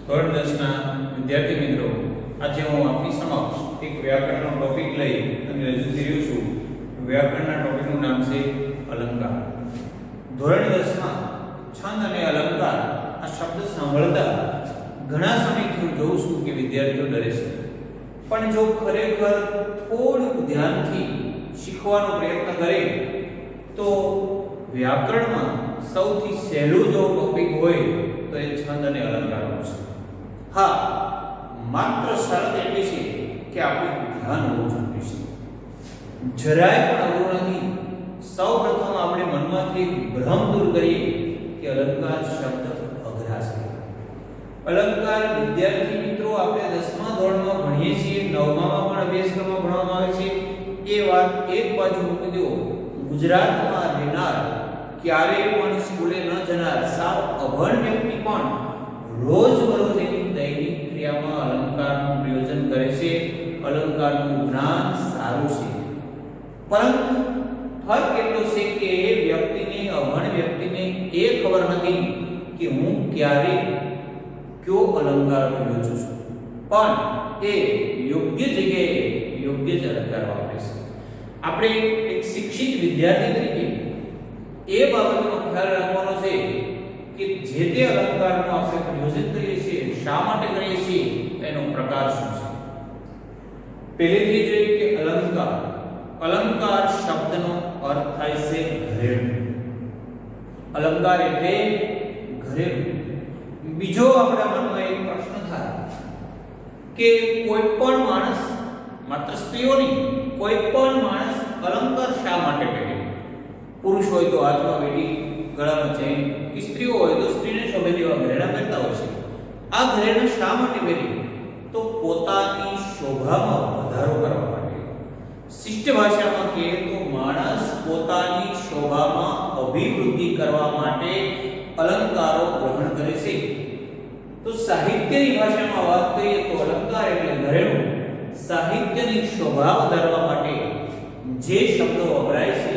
ધોરણ 10 ના વિદ્યાર્થી મિત્રો, આજે હું આપની સમક્ષ એક વ્યાકરણનો ટોપિક લઈ અને રજૂ કરી રહ્યો છું. વ્યાકરણના ટોપિકનું નામ છે અલંકાર. ધોરણ 10 માં છંદ અને અલંકાર આ શબ્દ સાંભળતા ઘણા સમયથી હું જોઉં છું કે વિદ્યાર્થીઓ ડરે છે. પણ જો ખરેખર થોડું ધ્યાનથી શીખવાનો પ્રયત્ન કરે તો વ્યાકરણમાં સૌથી સહેલો જો ટોપિક હોય તો એ છંદ અને અલંકારનો છે. હા, માત્ર શરત એટલી છે કે આપણે ધ્યાન હોવું જરૂરી છે. જરાય પણ અઘરું નથી. સૌપ્રથમ આપણે મનમાંથી ભ્રમ દૂર કરીએ કે અલંકાર શબ્દ અઘરા છે. અલંકાર વિદ્યાર્થી મિત્રો આપણે 10મા ધોરણમાં ભણીએ છીએ, 9મામાં પણ અભ્યાસક્રમમાં ભણવામાં આવે છે. એ વાત એક બાજુ મૂકી દો. ગુજરાતમાં રહેનાર, ક્યારેય પણ સ્કૂલે ન જનાર સાવ અભણ વ્યક્તિ પણ રોજબરોજ એની દૈનિક ક્રિયામાં અલંકારનું પ્રયોજન કરે છે. અલંકારનું જ્ઞાન સારું છે, પરંતુ ફરક એટલો છે કે એ વ્યક્તિને, અભણ વ્યક્તિને એ ખબર નથી કે હું ક્યારે કયો અલંકાર પ્રયોજું છું, પણ એ યોગ્ય જગ્યાએ યોગ્ય જ અલંકાર વાપરે છે. આપણે એક શિક્ષિત વિદ્યાર્થી તરીકે એ બાબતનો ખ્યાલ રાખવાનો છે કે જે તે અલંકારનો આપણે પ્રયોજન કરીએ છીએ, શા માટે કરીએ છીએ, એનો પ્રકાર શું છે. પહેલેથી જોઈએ કે અલંકાર. અલંકાર શબ્દનો અર્થ થાય છે ઘરેણું. અલંકાર એટલે ઘરેણું. બીજો આપણા મનમાં એક પ્રશ્ન થાય કે કોઈ પણ માણસ, માત્ર સ્ત્રીઓ નહીં, કોઈ પણ માણસ અલંકાર શા માટે પહેરે? પુરુષ હોય તો હાથમાં વેડી, ગળામાં ચેન, સ્ત્રીઓ હોય તો સ્ત્રીને શોભે તેવા ઘરેણાં પહેરતા હોય છે. આ ઘરેણાં શા માટે પહેરે? તો પોતાની શોભામાં વધારો કરવા માટે. શિષ્ટ ભાષામાં કહીએ તો માણસ પોતાની શોભામાં અભિવૃદ્ધિ કરવા માટે અલંકારો ગ્રહણ કરે છે. તો સાહિત્યની ભાષામાં વાત કરીએ તો અલંકાર એટલે ઘરેણું. સાહિત્યની શોભા વધારવા માટે જે શબ્દો વપરાય છે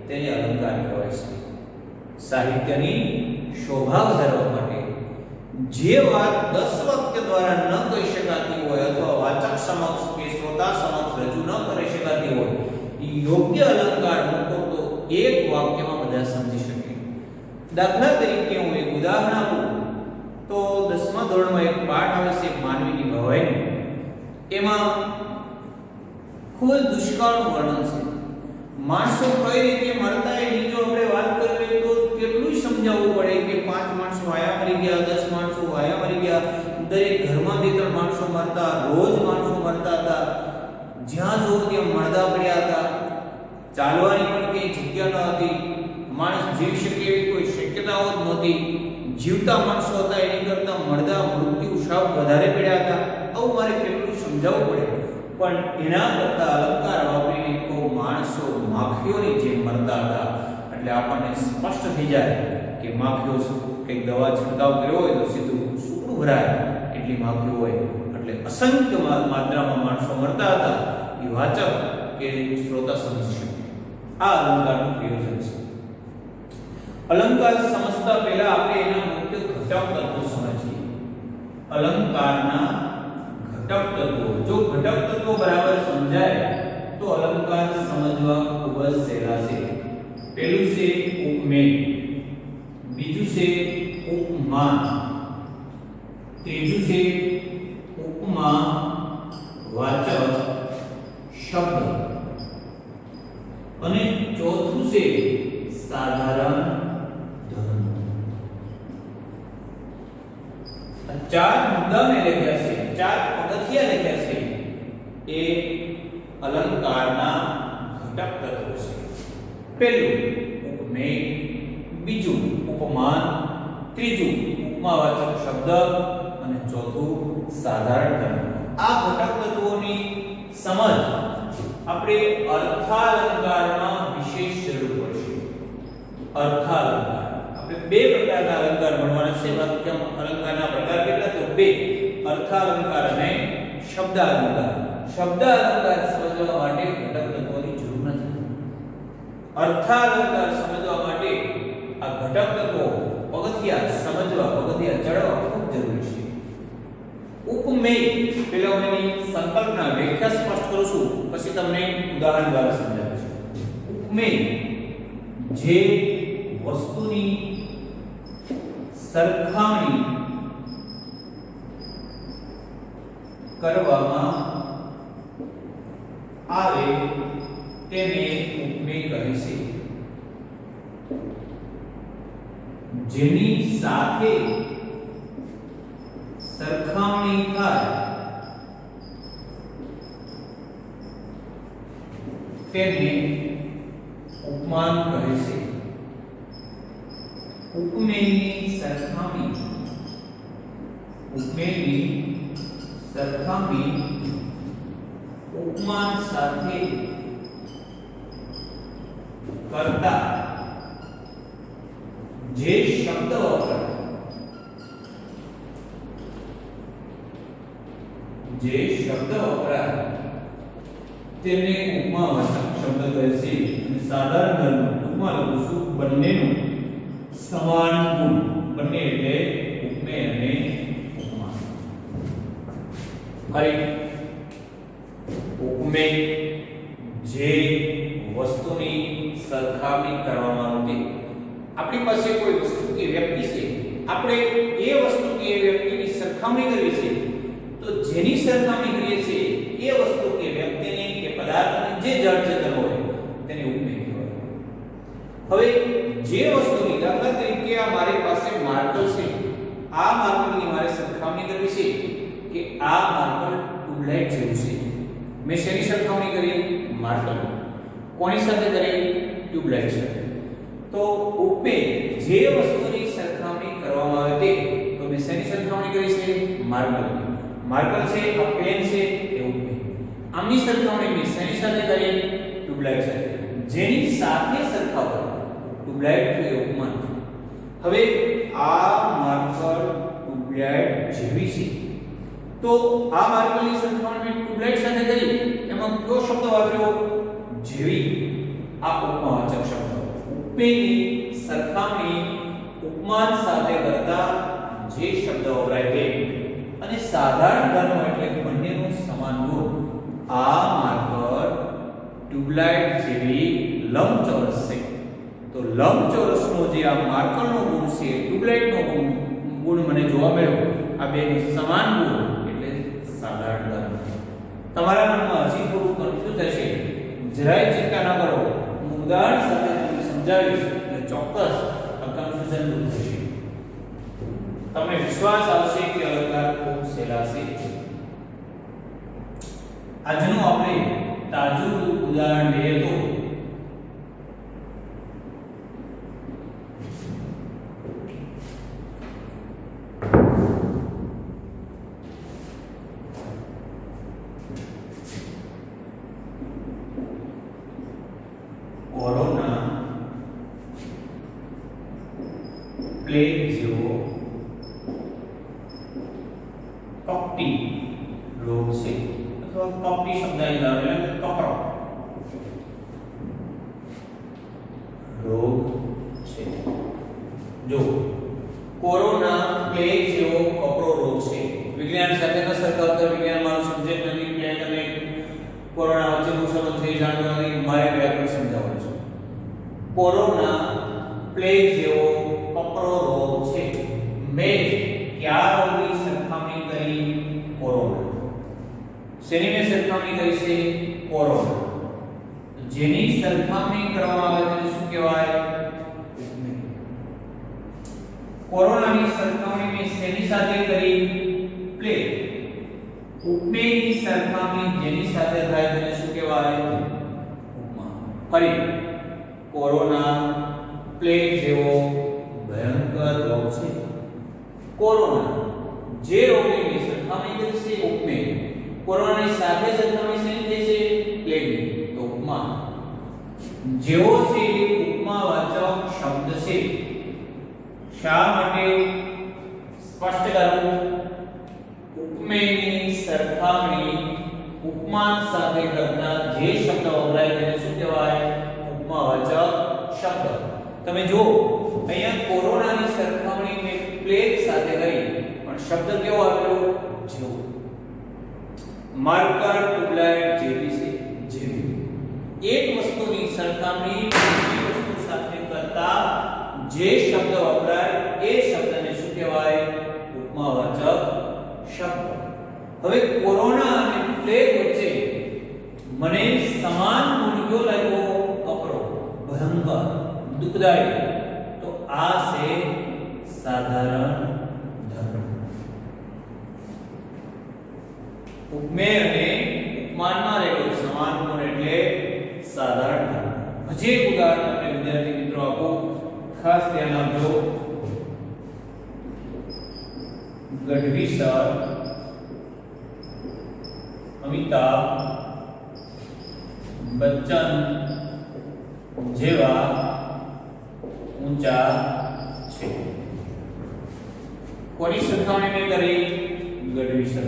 તેને અલંકાર કહેવાય છે. સાહિત્યની શોભા વધારવા માટે જે વાત 10 વાક્ય દ્વારા ન કહી શકાતી હોય અથવા વાચક સમક્ષ કે શ્રોતા સમક્ષ રજૂ ન કરી શકાતી હોય, યોગ્ય અલંકાર મૂકો તો એક વાક્યમાં બધા સમજી શકે. દાખલા તરીકે હું એક ઉદાહરણ આપું તો 10મા ધોરણમાં એક પાઠ આવે છે માનવીની ભવાઈનો. એમાં ખૂબ જ દુષ્કાળનું વર્ણન છે. માણસો કઈ રીતે મરતા એની જો આપણે વાત કરીએ તો કેટલું સમજાવવું પડે કે 5 માણસો આયા મરી ગયા, 10 માણસો આયા મરી ગયા, દરેક ઘરમાં 2-3 માણસો મરતા, રોજ માણસો મરતા હતા, જ્યાં જોવો ત્યાં મરદા પડ્યા હતા, ચાલવાની પણ કઈ જગ્યા ન હતી, માણસ જીવી શકે એવી કોઈ શક્યતાઓ જ નહોતી, જીવતા માણસો હતા એની કરતા મરદા મૃત્યુ સાવ વધારે પડ્યા હતા. આવું મારે કેટલું સમજાવવું પડે. પણ એના કરતા અલંકાર વાપરીને તો માણસો માખીઓની જેમ મરતા હતા. એટલે આપણને સ્પષ્ટ થઈ જાય કે માખીઓ કંઈક દવા છંટકાવ કર્યો હોય તો સીધું સૂકડું ભરાય એટલી માખીઓ હોય. એટલે અસંખ્ય માત્રામાં માણસો મરતા હતા. એ વાચક કે શ્રોતા સમજી શકે. આ અલંકારનું પ્રયોજન છે. અલંકાર સમજતા પહેલા આપણે એના મુખ્ય ઘટક તત્વો સમજીએ. અલંકારના ઘટક તત્વો. જો ઘટક તત્વો બરાબર સમજાય તો અલંકાર સમજવા ખૂબ જ સહેલા છે. પહેલું છે ઉપમેય, બીજું છે ઉપમાન, ત્રીજું છે ઉપમા વાચક શબ્દ અને ચોથું છે સાધારણ ધર્મ. ચાર મુદ્દા મેં લખ્યા છે, ચાર પગથિયા લખ્યા છે. એ અલંકારના ઘટક તત્વો છે. પહેલું ઉપમેય, બીજું ઉપમાન, ત્રીજું ઉપમાવાચક શબ્દ અને ચોથું સાધારણ ધર્મ. આ ઘટક તત્વોની સમજ આપણે અર્થાલંકારમાં વિશેષ જરૂર પડશે. અર્થાલંકાર આપણે બે પ્રકારના અલંકાર ભણવાના છે. વાક્ય અલંકારના પ્રકાર કેટલા? તો બે. અર્થાલંકાર અને શબ્દાલંકાર. શબ્દાલંકાર સમજવા માટે ઘટક તત્વોની જરૂર નથી. અર્થાલંકાર સમજવા માટે આ ઘટક તત્વો પગથિયા સમજવા, પગથિયા ચડવા ખૂબ જરૂરી છે. ઉપમેય પેલા હું એની સંકલ્પના વ્યાખ્યા સ્પષ્ટ કરું છું, પછી તમને ઉદાહરણ દ્વારા સમજાવીશ. ઉપમેય જે વસ્તુની સરખામણી કરવામાં આવે તેને ઉપમેય કહે છે. જેની સાથે સરખામણી થાય તેને ઉપમાન કહે છે. ઉપમેયની સરખામણી ઉપમાન સાથે કરતા જે શબ્દ વપરાય તેને ઉપમાવાચક શબ્દ કહે છે. અને સાધારણ ધર્મ ટૂંકમાં લખું છું બંનેનું સમાન ગુણ, બંને એટલે ઉપમેય અને ઉપમાન. ફરી ઉપમેય જે વસ્તુની સરખામણી કરવામાં આવે. આપણી પાસે કોઈ વસ્તુ કે વ્યક્તિ છે, આપણે એ વસ્તુ કે વ્યક્તિની સરખામણી કરવી છે, તો જેની સરખામણી કરીએ છીએ એ વસ્તુ કે વ્યક્તિની કે પદાર્થની જે જડ ચેતન હોય તેને ઉપમેય કહેવાય. હવે જે વસ્તુની, દાખલા તરીકે આ મારી પાસે માર્કર છે, આ માર્કરની મારે સરખામણી કરવી છે કે આ માર્કર ટ્યુબલાઇટ જેવું છે. મેં શેની સરખામણી કરી? માર્કર. કોની સાથે કરી? ટ્યુબલાઇટ સાથે. તો ઉપમેય જે વસ્તુની સરખામણી કરવામાં આવે તે, તો મેં શેની સરખામણી કરી છે? માર્કરની. માર્કર છે, આ પેન છે, એ ઉપમેય. આમની સરખામણી મેં શેની સાથે કરી? ટ્યુબલાઇટ સાથે. જેની સાથે સરખાવો ટ્યુબલાઇટ તો એ ઉપમાન. હવે આ માર્કર ટ્યુબલાઇટ જેવી છે, તો આ માર્કરની સરખામણી મેં ટ્યુબલાઇટ સાથે કરી, એમાં કયો શબ્દ વાપર્યો? જેવી. આ ઉપમાવાચક શબ્દ. ઉપમેયની સરખામણી ઉપમાન સાથે કરતા જે શબ્દ વપરાય તે. અને સાધારણ ધર્મ એટલે બંનેનું સમાન ગુણ. આ માર્કર ટ્યુબલાઇટ જેવી લંબચોરસ છે, તો લંબચોરસનો જે આ માર્કરનો ગુણ છે, ટ્યુબલાઇટનો ગુણ મને જોવા મળ્યો, આ બેનું સમાન ગુણ એટલે સાધારણ ધર્મ. તમારા મનમાં હજી થોડું કન્ફ્યુઝ થશે, જરાય ચિંતા ન કરો, હું ઉદાહરણ સાથે તમને સમજાવીશ એટલે ચોક્કસ આ કન્ફ્યુઝન દૂર થશે. તમને વિશ્વાસ આવશે કે અલંકાર ખૂબ સહેલા છે. આજનું આપણે તાજું ઉદાહરણ લઈએ તો કોરોના પ્લેગ જેવો કપટી રોગ છે, અથવા કપટી શબ્દ અહીં લાવેલો એટલે કપરો રોગ છે. જો કોરોના પ્લેગ જેવો કપરો રોગ છે, વિજ્ઞાન સાથે ન સરખાવતા, વિજ્ઞાન મારું સબ્જેક્ટ નથી, પ્લેગ અને કોરોના વચ્ચેનો સંબંધ થઈ જાણતો નથી, મારે વ્યાકરણ સમજાવવાનું છે. કોરોના પ્લેગ જેવો કપરો રોગ છે. મેં કયા રોગની સરખામણી કરી? કોરોના. શેની મેં સરખામણી કરી છે? કોરોના. જેની સરખામણી કરવામાં આવે તેને શું કહેવાય? ઉપમેય. કોરોનાની સરખામણી મેં શેની સાથે કરી? પ્લેગ. ઉપમેયની સરખામણી જેની સાથે થાય તેને શું કહેવાય? ઉપમાન. ફરી કોરોના પ્લેગ જેવો ભયંકર રોગ છે. કોરોના જે રોગની સરખામણી કરી છે ઉપમેય, કોરોનાની સાથે સરખામણી શેની થઈ છે? પ્લેગની, તો ઉપમાન. જેવો છે ઉપમાવાચક શબ્દ છે. શા માટે? સ્પષ્ટ કરું. ઉપમેયની સરખામણી ઉપમાન સાથે કરતા જે શબ્દ વપરાય તેને શું કહેવાય? ઉપમાવાચક શબ્દ. તમે જો અહીંયા કોરોનાની સરખામણી મેં પ્લેગ સાથે કરી, પણ શબ્દ કેવો આપ્યો? જેવું. માર્કર ટ્યુબલાઇટ જેવી છે જેવી. એક વસ્તુની સરખામણી બીજી વસ્તુ સાથે કરતા જે શબ્દ વપરાય એ શબ્દને શું કહેવાય? ઉપમાવાચક શબ્દ. હવે કોરોના અને પ્લેગ વચ્ચે મને સમાન ગુણ લાગ્યો, અપરો, ભયંકર, દુઃખદાયી. તો આ છે સાધારણ ધર્મ. ઉપમેય અને ઉપમાનમાં રહેલો સમાન ગુણ એટલે સાધારણ ધર્મ. હજી એક ઉદાહરણ તમને વિદ્યાર્થી મિત્રો આપો, ખાસ ધ્યાન આપજો. ગઢવી સર, અમિતાભ બચ્ચન જેવા ઊંચા છે. કોની સરખામણી મેં કરી? ગઢવી સર.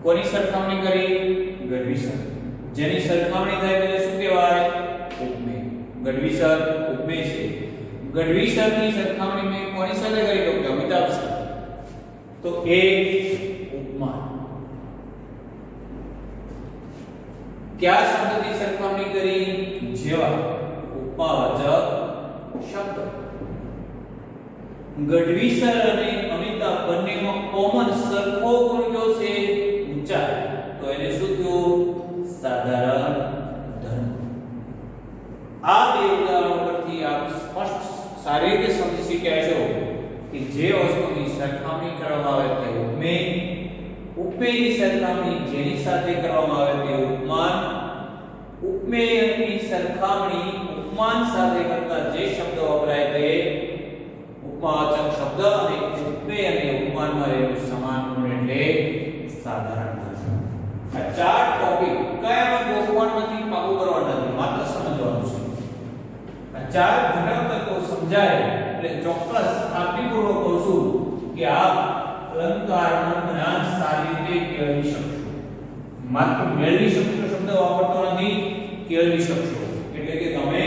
કોની સરખામણી કરી? ગઢવી સર. જેની સરખામણી થાય તેને શું કહેવાય? ઉપમેય. ગઢવી સર ઉપમેય છે. ગઢવી સરની સરખામણી મેં કોની સાથે કરી? તો કે અમિતાભ સર. તો એ ઉપમા. क्या शब्द की सरखामणी करी? जेवा. उपमावाचक शब्द. गढ़वी सर અને અમિતાભ બંનેમાં કોમન સરખો ગુણ કયો છે? ઊંચાઈ. તો એને શું થયું? સાધારણ ધર્મ. આ બે ઉદાહરણો પરથી આપ સ્પષ્ટ સારી રીતે સમજી શક્યા છો કે જે વસ્તુની સરખામણી કરવામાં આવે તે ઉપમેય, ઉપમેયની સરખામણી જેની સાથે કરવામાં આવે તે ઉપમાન, ઉપમેયની સરખામણી ઉપમાન સાથે કરતા જે શબ્દ વપરાય તે ઉપમાવાચક શબ્દ, અને ઉપમેય અને ઉપમાનમાં રહેલું સમાન ગુણ એટલે સાધારણ ધર્મ. આ ચાર ટોપિક કયામાં ગોખવાના નથી, પાકું કરવાના નથી, માત્ર સમજવાનું છે. આ ચાર ઘટક તત્વો સમજાય એટલે ચોક્કસ ખાતરીપૂર્વક કહું છું કે આપ અલંકારનું જ્ઞાન સારી રીતે કેળવી શકશો. માત્ર મેળવી શકશો શબ્દ વાપરતો નથી, કેળવી શકશો. એટલે કે તમે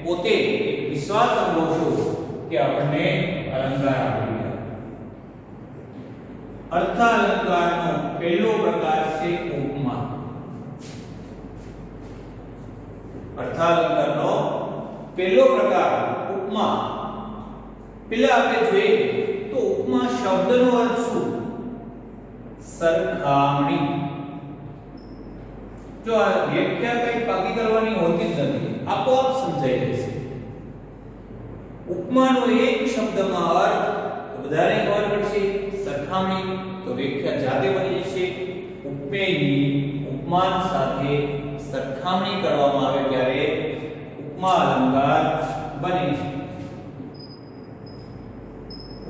પોતે એક વિશ્વાસ અનુભવશો કે આપણને અલંકાર આવડી ગયા. અર્થાલંકારનો પહેલો પ્રકાર છે ઉપમા. અર્થાલંકારનો પહેલો પ્રકાર ઉપમા. પેલા આપણે જોઈએ તો ઉપમા શબ્દનો અર્થ શું? સરખામણી. જો આ વ્યાખ્યા કઈ પાકી કરવાની હોતી જ નથી, આપોઆપ સમજાઈ જશે. ઉપમાનો એક શબ્દમાં અર્થ તો બધાને ખબર પડશે, સરખામણી તો વ્યાખ્યા જાતે બની જશે. ઉપમેયની ઉપમાન સાથે સરખામણી કરવામાં આવે ત્યારે ઉપમા અલંકાર બને છે.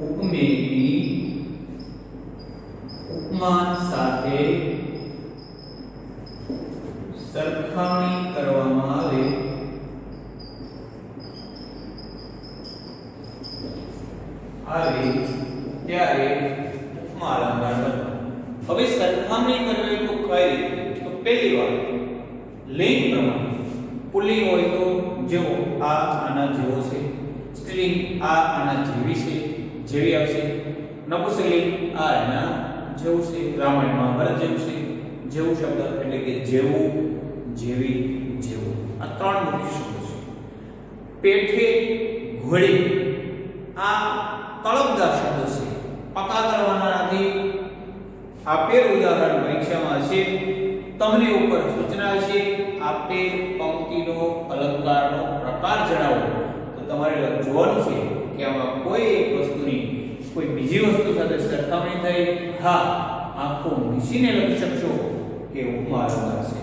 ઉપમેયની ઉપમાન સાથે સરખામણી કરવામાં આવે ત્યારે ઉપમા અલંકાર બને. હવે સરખામણી કરવી તો કઈ રીતે? તો પહેલી વાત લિંગ પ્રમાણે. પુલ્લિંગ હોય તો જેવો, આ આના જેવો છે. સ્ત્રીલિંગ આ આના જેવી છે, જેવી આવશે. નપુંસકલિંગ આ એના જેવું છે. રામાયણ મહાભારત જેવું છે, જેવું શબ્દ એટલે કે જેવું, જેવી, જેવું. આ ત્રણ મુખ્ય શબ્દો છે. પેઠે, ઘોડી આ તળપદાર શબ્દો છે, પકા કરવાના નથી. આપેલ ઉદાહરણ પરીક્ષામાં હશે, તમને ઉપર સૂચના હશે, આપેલ પંક્તિનો અલંકારનો પ્રકાર જણાવો. તો તમારે જોવાનું છે કે આમાં કોઈ એક વસ્તુની કોઈ બીજી વસ્તુ સાથે સરખામણી થઈ. હા, આંખો મીચીને લખી શકશો કે ઉપમા અલંકાર છે.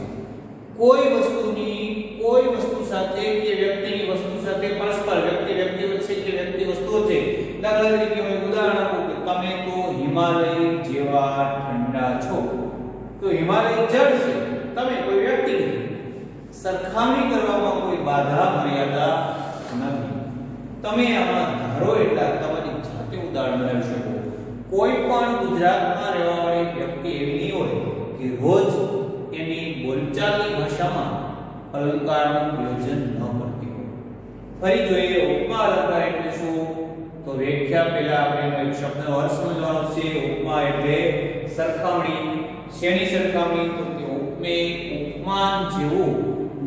કોઈ વસ્તુની કોઈ વસ્તુ સાથે કે વ્યક્તિની વસ્તુ સાથે પરસ્પર, વ્યક્તિ વ્યક્તિ વચ્ચે કે વ્યક્તિ વસ્તુ વચ્ચે. દાખલા તરીકે હું ઉદાહરણ આપું કે તમે તો હિમાલય જેવા ઠંડા છો. તો હિમાલય જળ છે, તમે કોઈ વ્યક્તિ નથી. સરખામણી કરવામાં કોઈ બાધા મર્યાદા નથી. તમે આમાં ધારો એટલા તમારી જાતે ઉદાહરણ બનાવી શકો. કોઈ પણ ગુજરાતમાં રહેવાવાળી વ્યક્તિ એવી નહીં હોય કે રોજ એની બોલચાલની ભાષામાં અલંકારનું પ્રયોજન ન કરતી હોય. ફરી જોઈએ, ઉપમા અલંકાર એટલે શું? તો વ્યાખ્યા પહેલા આપણે એક શબ્દનો અર્થ સમજવાનો છે. ઉપમા એટલે સરખામણી. શેની સરખામણી? તો કે ઉપમેય ઉપમાન જેવું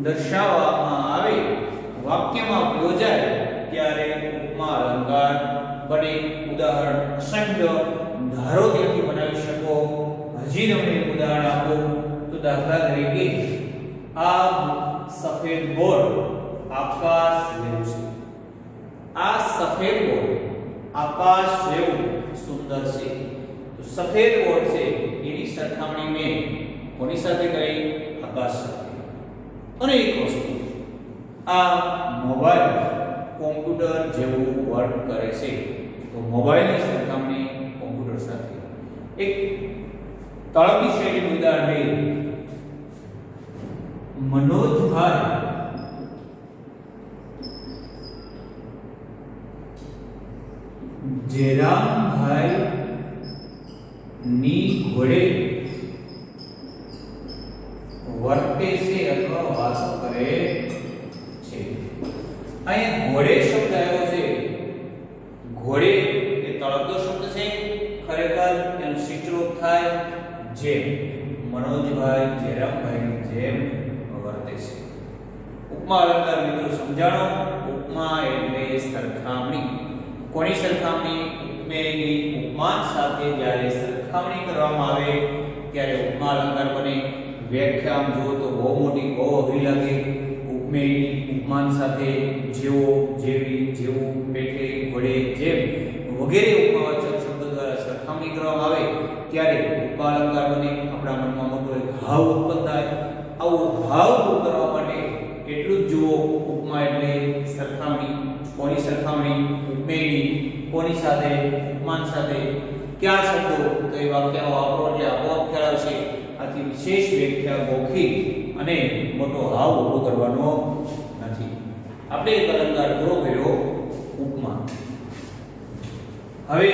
દર્શાવવામાં આવે, વાક્યમાં યોજાય ત્યારે ઉપમા અલંકાર બને. ઉદાહરણ અસંખ્ય ધારો ત્યાંથી બનાવી શકો. હજી તમને એક ઉદાહરણ આપો તો દાખલા તરીકે આ સફેદ બોર્ડ આકાશ જેવું છે. આ સફેદ બોર્ડ આકાશ જેવું સુંદર છે. તો સફેદ બોર્ડ છે એની સરખામણી મેં કોની સાથે કરી? આકાશ સાથે. અને એક વસ્તુ, આ મોબાઈલ કોમ્પ્યુટર જેવું વર્ક કરે છે, તો મોબાઈલની સરખામણી કોમ્પ્યુટર સાથે. એક તળપદી શૈલીનું ઉદાહરણ લઈએ. મનોજભાઈ જયરામભાઈ ની ઘોડે વર્તે છે અથવા વાસો કરે છે. અહીંયા ઘોડે શબ્દ આવ્યો છે. ઘોડે એ તળપદો શબ્દ છે, ખરેખર એનો સિદ્ધરૂપ થાય જેમ. મનોજભાઈ જયરામભાઈની જેમ વર્તે છે. ઉપમા અલંકાર મિત્રો સમજાણો. ઉપમા એટલે સરખામણી. કોની સરખામણી? ઉપમેયની ઉપમાન સાથે જ્યારે સરખામણી કરવામાં આવે ત્યારે ઉપમા અલંકાર બને. વ્યાખ્યા જુઓ તો બહુ મોટી, બહુ અઘરી લાગે. ઉપમેયની ઉપમાન સાથે જેવો, જેવી, જેવું, પેઠે, ઘોડે, જેમ વગેરે ઉપમાવાચક શબ્દો દ્વારા સરખામણી કરવામાં આવે ત્યારે ઉપમા અલંકાર બને. આપણા મનમાં મોટો એક ભાવ ઉત્પન્ન થાય. આવો ભાવ ઉત્પન્ન કરવા માટે એટલું જ જુઓ. ઉપમા એટલે સરખામણી. કોની સરખામણી? ઉપમેયની. કોની સાથે? ઉપમાન સાથે. કયા શબ્દો? તો એ વાક્યમાં વાપરો એટલે આપોઆપ ખ્યાલ આવશે. આથી વિશેષ વ્યાખ્યા ગોખી અને મોટો હાવ ઉભો કરવાનો નથી. આપણે એક અલંકાર પૂરો કર્યો, ઉપમા. હવે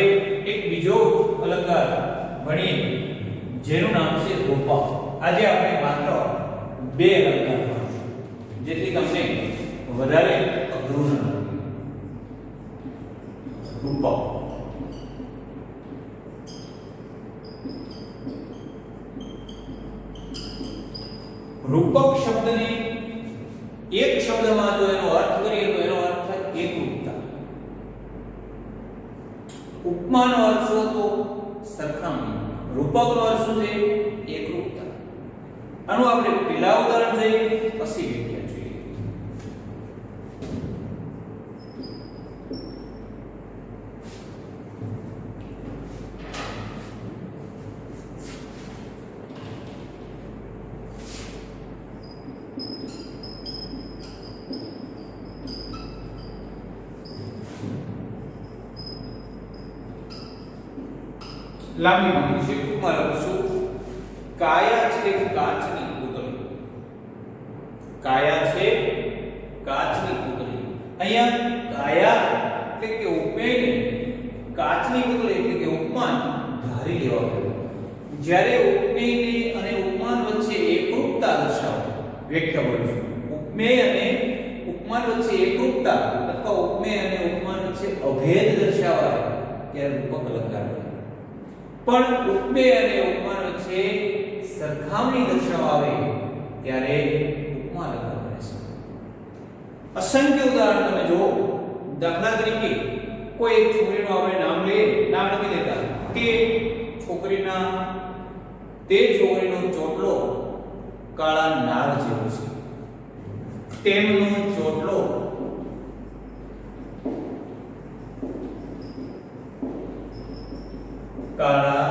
એક બીજો અલંકાર ભણીએ જેનું નામ છે રૂપક. આજે આપણે માત્ર બે અલંકાર ભણીશું જેથી તમને વધારે અઘરું ન લાગે. રૂપક. રૂપક શબ્દને એક શબ્દમાં જો એનો અર્થ કરીએ તો એનો અર્થ થાય એકરૂપતા. ઉપમાનો અર્થ શું તો સરખામણી. રૂપકનો અર્થ શું છે? એકરૂપતા. આનું આપણે પહેલા ઉદાહરણ જોઈએ પછી વ્યાખ્યા જોઈએ. લાંબી માંગણી છે, ટૂંકમાં લખશું. કાયા છે કાચની પૂતળી. કાયા છે કાચની પૂતળી. અહીંયા કાયા એટલે કે ઉપમેય, કાચની પૂતળી એટલે કે ઉપમાન ધારી લેવા પડે. જ્યારે ઉપમેય અને ઉપમાન વચ્ચે એકરૂપતા દર્શાવો. વ્યાખ્યા બોલું. ઉપમેય અને ઉપમાન વચ્ચે એકરૂપતા અથવા ઉપમેય અને ઉપમાન વચ્ચે અભેદ દર્શાવાય ત્યારે રૂપક અલંકાર બને. પણ ઉપમેય અને ઉપમાન વચ્ચે સરખામણી દર્શાવવા આવે ત્યારે ઉપમા અલંકાર બને છે. અસંખ્ય ઉદાહરણ તમે જુઓ. દાખલા તરીકે કોઈ એક છોકરીનું આપણે નામ લઈએ, નામ લખી દેતા કે છોકરીનો ચોટલો કાળા નાગ જેવો છે. તેમનો ચોટલો કાળા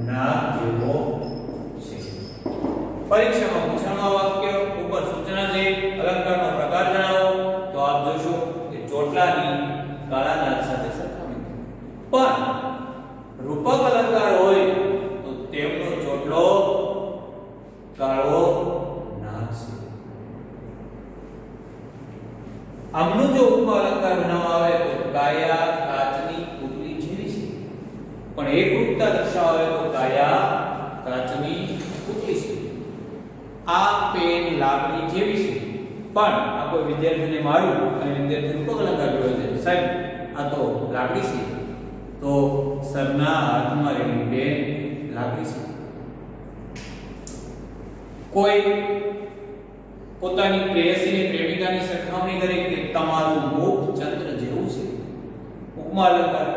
નાગ જેવો છે. પરીક્ષામાં પૂછાણું વાક્ય ઉપર સૂચના છે, અલંકારનો પ્રકાર જણાવો, તો આપ જોશો કે ચોટલાની કાળા નાગ સાથે સરખામણી. પણ રૂપક અલંકાર હોય તો તેમનો ચોટલો કાળો નાગ છે. આમનું જો ઉપમા અલંકાર બનાવવા આવે તો કાયા કાચની પૂતળી જેવી છે. પણ એકરૂપતા દર્શાવે તો કાયા કાચની પૂતળી છે. આ પેન લાકડી જેવી છે. પણ આ કોઈ વિદ્યાર્થીને મારું અને વિદ્યાર્થી રૂપક અલંકાર જોયો છે. સાહેબ આ તો લાકડી છે, તો સરના હાથમાં રહેલી પેન લાકડી છે. કોઈ પોતાની પ્રેયસીની પ્રેમિકાની સરખામણી કરે કે તમારું મુખ ચંદ્ર જેવું છે, ઉપમા અલંકાર.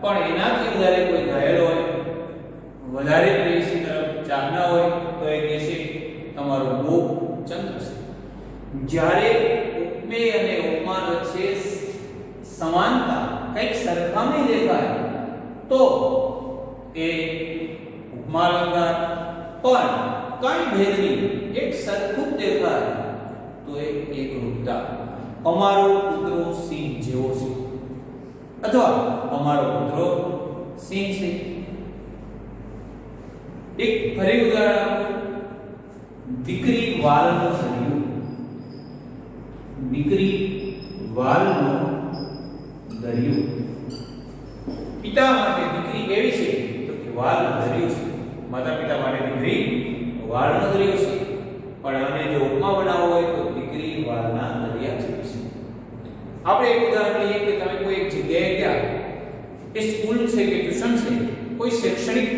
પણ એનાથી વધારે કોઈ ઘાયલ હોય, વધારે પ્રેયસી તરફ ચાહના હોય તો એ કહેશે તમારું મુખ ચંદ્ર છે. જ્યારે ઉપમેય અને ઉપમાન વચ્ચે સમાનતા કંઈક સરખામણી દેખાય તો એ ઉપમા અલંકાર. પણ કઈ ભેદ નહીં, એક સરખું દેખાય તો એ એકરૂપતા. અમારો પુત્રો સિંહ જેવો છે અથવા અમારો પુત્રો સિંહ છે. એક ફરી ઉદાહરણ, દીકરી વાલનો દરિયો. દીકરી વાલનો દરિયો. પિતા માટે દીકરી કેવી છે તો કે વાલનો દરિયો છે. માતા પિતા માટે દીકરી વાલનો દરિયો છે. પણ આને જો ઉપમા બનાવવો હોય તો દીકરી વાલના દરિયા જેવી છે. આપણે એક ઉદાહરણ લઈએ કે તમે કોઈ એક જગ્યાએ ગયા, એ સ્કૂલ છે કે ટ્યુશન છે, કોઈ શૈક્ષણિક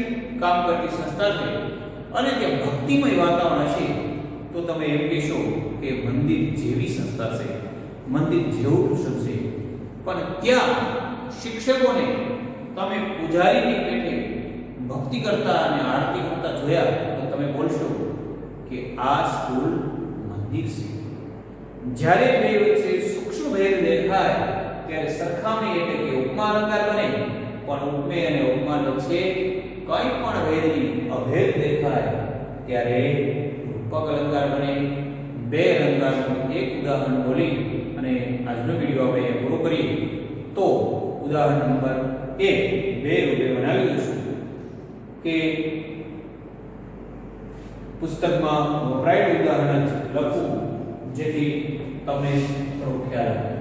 કામ કરતી સંસ્થા છે અને ત્યાં ભક્તિમય વાતાવરણ હશે તો તમે એમ કહેશો કે મંદિર જેવી સંસ્થા છે, મંદિર જેવું ટ્યુશન છે. પણ ત્યાં શિક્ષકોને તમે પૂજારીની પેટે ભક્તિ કરતા અને આરતી કરતા જોયા તો તમે બોલશો કે આ સ્કૂલ મંદિર છે. જ્યારે બે વચ્ચે સૂક્ષ્મ ભેદ દેખાય ત્યારે સરખામણી એટલે કે ઉપમા અલંકાર બને. પણ ઉપમેય અને ઉપમાન વચ્ચે કંઈ પણ ભેદની અભેદ દેખાય ત્યારે રૂપક અલંકાર બને. બે અલંકારનું એક ઉદાહરણ બોલી અને આજનો વિડીયો આપણે પૂરો કરીએ તો ઉદાહરણ નંબર 1 બે રૂપે બનાવી દઈશું કે પુસ્તકમાં વપરાયેલું ઉદાહરણ લખવું જેથી તમને થોડો ખ્યાલ આવે.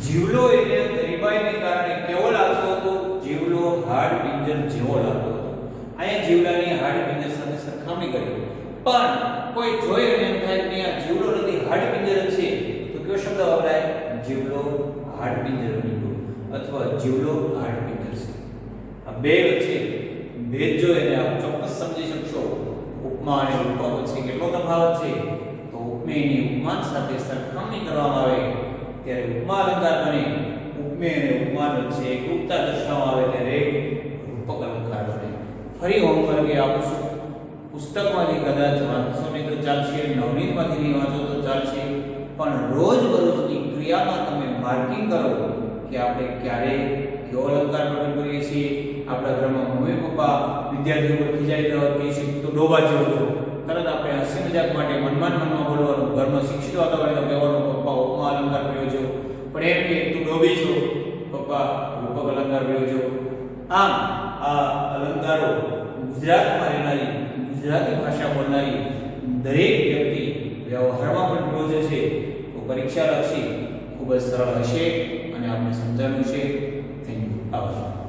જીવલો એને ગરીબાઈને કારણે કેવો લાગતો હતો? જીવલો હાડ પિંજર જેવો લાગતો હતો. અહીંયા જીવલાની હાડ પિંજર સાથે સરખામણી કરી. પણ કોઈ જોઈ અને એમ થાય કે આ જીવલો નથી, હાડ પિંજર છે, તો કયો શબ્દ વપરાય? જીવલો હાડ પિંજર બની ગયો અથવા જીવલો હાડ પિંજર છે. આ બે વચ્ચે ભેદ જો એને આપ ચોક્કસ સમજી શકશો. ઉપમા અને રૂપક વચ્ચે કેટલો તફાવત છે તો ઉપમેયની ઉપમાન સાથે સરખામણી કરવામાં આવે ત્યારે ઉપમા અલંકાર બને. ઉપમેય અને ઉપમાન વચ્ચે એકરૂપતા દર્શાવવામાં આવે ત્યારે રૂપક અલંકાર બને. ફરી હોમવર્ક એ આપું છું. પુસ્તકમાંથી કદાચ વાંચશો નહીં તો ચાલશે, નવનીતમાંથી નહીં વાંચો તો ચાલશે, પણ રોજબરોજની ક્રિયામાં તમે માર્કિંગ કરો કે આપણે ક્યારે કયો અલંકાર પ્રયોગ કરીએ છીએ. આપણા ઘરમાં મમ્મી પપ્પા વિદ્યાર્થીઓ પર ખીજાઈ રહ્યા હોય કે તો ડોબા જેવો છો, તરત આપણે હસી મજાક માટે મનમાં બોલવાનું. ઘરમાં શિક્ષિત વાતાવરણ કહેવાનું પપ્પા ઉપમા અલંકાર પ્રયોજો, પણ એમ કે તું ડોબી છો, પપ્પા રૂપક અલંકાર પ્રયોજો. આમ આ અલંકારો ગુજરાતમાં રહેનારી, ગુજરાતી ભાષા બોલનારી દરેક વ્યક્તિ વ્યવહારમાં પણ પ્રયોજે છે તો પરીક્ષા લક્ષી ખૂબ જ સરળ હશે અને આપણે સમજાવ્યું છે. Thank you. આભાર.